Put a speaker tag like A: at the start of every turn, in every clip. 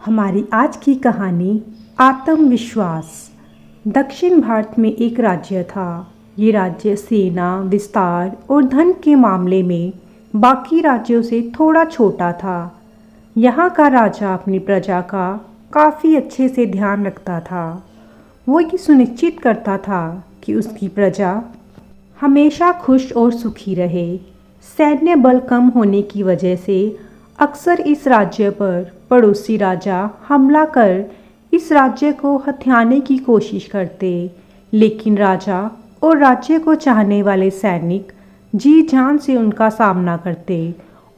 A: हमारी आज की कहानी आत्मविश्वास। दक्षिण भारत में एक राज्य था। ये राज्य सेना, विस्तार और धन के मामले में बाकी राज्यों से थोड़ा छोटा था। यहाँ का राजा अपनी प्रजा का काफ़ी अच्छे से ध्यान रखता था। वो ये सुनिश्चित करता था कि उसकी प्रजा हमेशा खुश और सुखी रहे। सैन्य बल कम होने की वजह से अक्सर इस राज्य पर पड़ोसी राजा हमला कर इस राज्य को हथियाने की कोशिश करते, लेकिन राजा और राज्य को चाहने वाले सैनिक जी जान से उनका सामना करते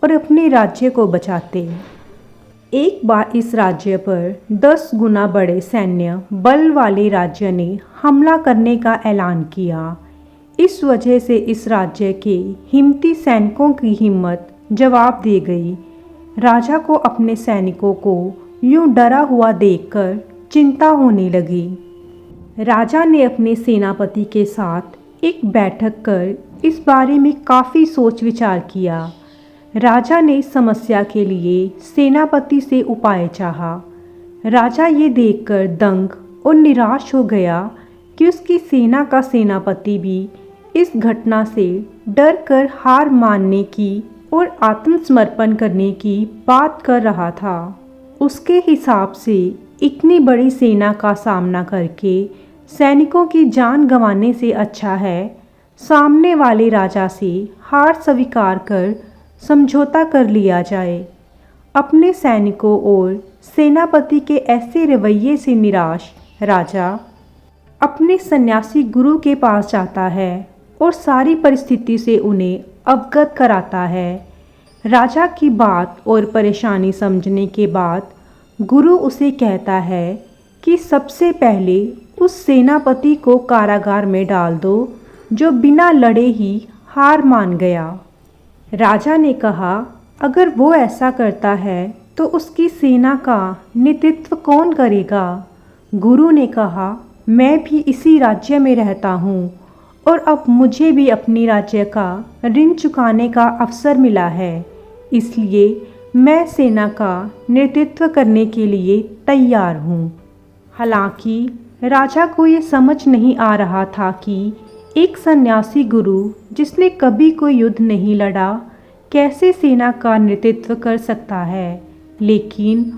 A: और अपने राज्य को बचाते। एक बार इस राज्य पर 10 गुना बड़े सैन्य बल वाले राज्य ने हमला करने का ऐलान किया। इस वजह से इस राज्य के हिम्मती सैनिकों की हिम्मत जवाब दे गई। राजा को अपने सैनिकों को यूं डरा हुआ देखकर चिंता होने लगी। राजा ने अपने सेनापति के साथ एक बैठक कर इस बारे में काफ़ी सोच विचार किया। राजा ने इस समस्या के लिए सेनापति से उपाय चाहा। राजा ये देखकर दंग और निराश हो गया कि उसकी सेना का सेनापति भी इस घटना से डर कर हार मानने की और आत्मसमर्पण करने की बात कर रहा था। उसके हिसाब से इतनी बड़ी सेना का सामना करके सैनिकों की जान गंवाने से अच्छा है सामने वाले राजा से हार स्वीकार कर समझौता कर लिया जाए। अपने सैनिकों और सेनापति के ऐसे रवैये से निराश राजा अपने सन्यासी गुरु के पास जाता है और सारी परिस्थिति से उन्हें अवगत कराता है। राजा की बात और परेशानी समझने के बाद गुरु उसे कहता है कि सबसे पहले उस सेनापति को कारागार में डाल दो जो बिना लड़े ही हार मान गया। राजा ने कहा, अगर वो ऐसा करता है तो उसकी सेना का नेतृत्व कौन करेगा? गुरु ने कहा, मैं भी इसी राज्य में रहता हूँ और अब मुझे भी अपनी राज्य का ऋण चुकाने का अवसर मिला है, इसलिए मैं सेना का नेतृत्व करने के लिए तैयार हूँ। हालांकि राजा को ये समझ नहीं आ रहा था कि एक सन्यासी गुरु जिसने कभी कोई युद्ध नहीं लड़ा कैसे सेना का नेतृत्व कर सकता है, लेकिन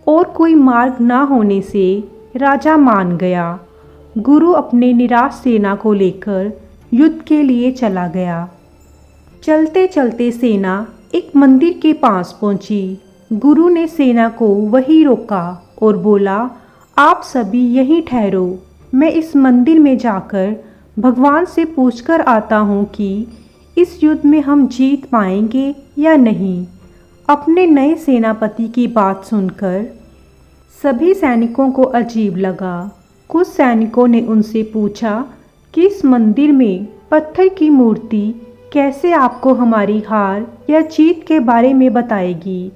A: और कोई मार्ग ना होने से राजा मान गया। गुरु अपने निराश सेना को लेकर युद्ध के लिए चला गया। चलते चलते सेना एक मंदिर के पास पहुंची। गुरु ने सेना को वहीं रोका और बोला, आप सभी यहीं ठहरो, मैं इस मंदिर में जाकर भगवान से पूछकर आता हूँ कि इस युद्ध में हम जीत पाएंगे या नहीं। अपने नए सेनापति की बात सुनकर सभी सैनिकों को अजीब लगा। कुछ सैनिकों ने उनसे पूछा कि इस मंदिर में पत्थर की मूर्ति कैसे आपको हमारी हार या जीत के बारे में बताएगी?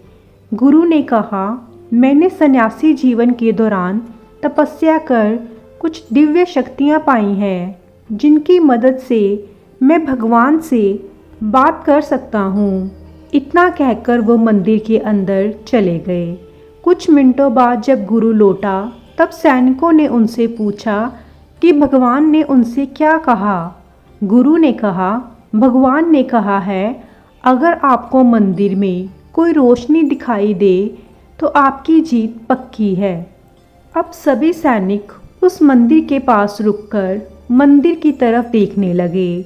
A: गुरु ने कहा, मैंने सन्यासी जीवन के दौरान तपस्या कर कुछ दिव्य शक्तियाँ पाई हैं जिनकी मदद से मैं भगवान से बात कर सकता हूँ। इतना कहकर वो मंदिर के अंदर चले गए। कुछ मिनटों बाद जब गुरु लौटा तब सैनिकों ने उनसे पूछा कि भगवान ने उनसे क्या कहा। गुरु ने कहा, भगवान ने कहा है, अगर आपको मंदिर में कोई रोशनी दिखाई दे तो आपकी जीत पक्की है। अब सभी सैनिक उस मंदिर के पास रुककर मंदिर की तरफ देखने लगे,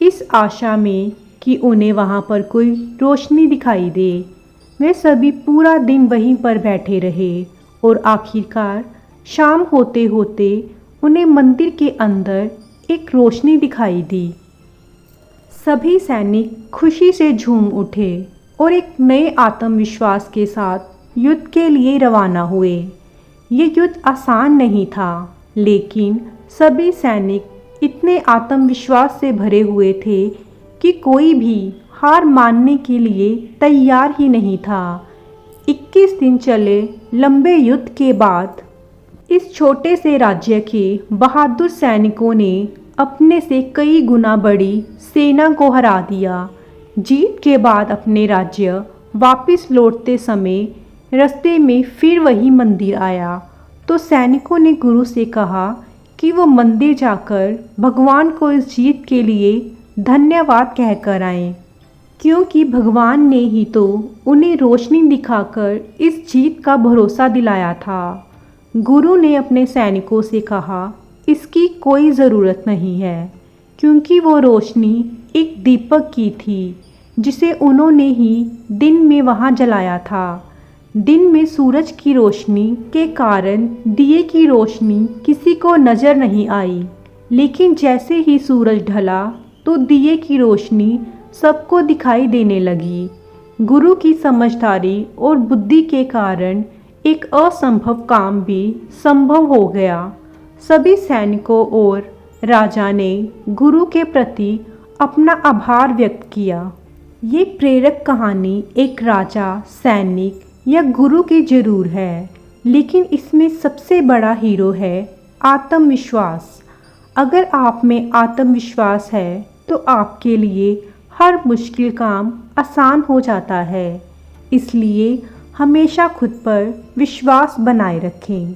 A: इस आशा में कि उन्हें वहाँ पर कोई रोशनी दिखाई दे। वे सभी पूरा दिन वहीं पर बैठे रहे और आखिरकार शाम होते होते उन्हें मंदिर के अंदर एक रोशनी दिखाई दी। सभी सैनिक खुशी से झूम उठे और एक नए आत्मविश्वास के साथ युद्ध के लिए रवाना हुए। ये युद्ध आसान नहीं था, लेकिन सभी सैनिक इतने आत्मविश्वास से भरे हुए थे कि कोई भी हार मानने के लिए तैयार ही नहीं था। 21 दिन चले लंबे युद्ध के बाद इस छोटे से राज्य के बहादुर सैनिकों ने अपने से कई गुना बड़ी सेना को हरा दिया। जीत के बाद अपने राज्य वापस लौटते समय रास्ते में फिर वही मंदिर आया तो सैनिकों ने गुरु से कहा कि वो मंदिर जाकर भगवान को इस जीत के लिए धन्यवाद कहकर आएं, क्योंकि भगवान ने ही तो उन्हें रोशनी दिखाकर इस जीत का भरोसा दिलाया था। गुरु ने अपने सैनिकों से कहा, इसकी कोई ज़रूरत नहीं है, क्योंकि वो रोशनी एक दीपक की थी जिसे उन्होंने ही दिन में वहाँ जलाया था। दिन में सूरज की रोशनी के कारण दिए की रोशनी किसी को नज़र नहीं आई, लेकिन जैसे ही सूरज ढला तो दिए की रोशनी सबको दिखाई देने लगी। गुरु की समझदारी और बुद्धि के कारण एक असंभव काम भी संभव हो गया। सभी सैनिकों और राजा ने गुरु के प्रति अपना आभार व्यक्त किया। ये प्रेरक कहानी एक राजा, सैनिक या गुरु की जरूर है, लेकिन इसमें सबसे बड़ा हीरो है आत्मविश्वास। अगर आप में आत्मविश्वास है तो आपके लिए हर मुश्किल काम आसान हो जाता है। इसलिए हमेशा खुद पर विश्वास बनाए रखें।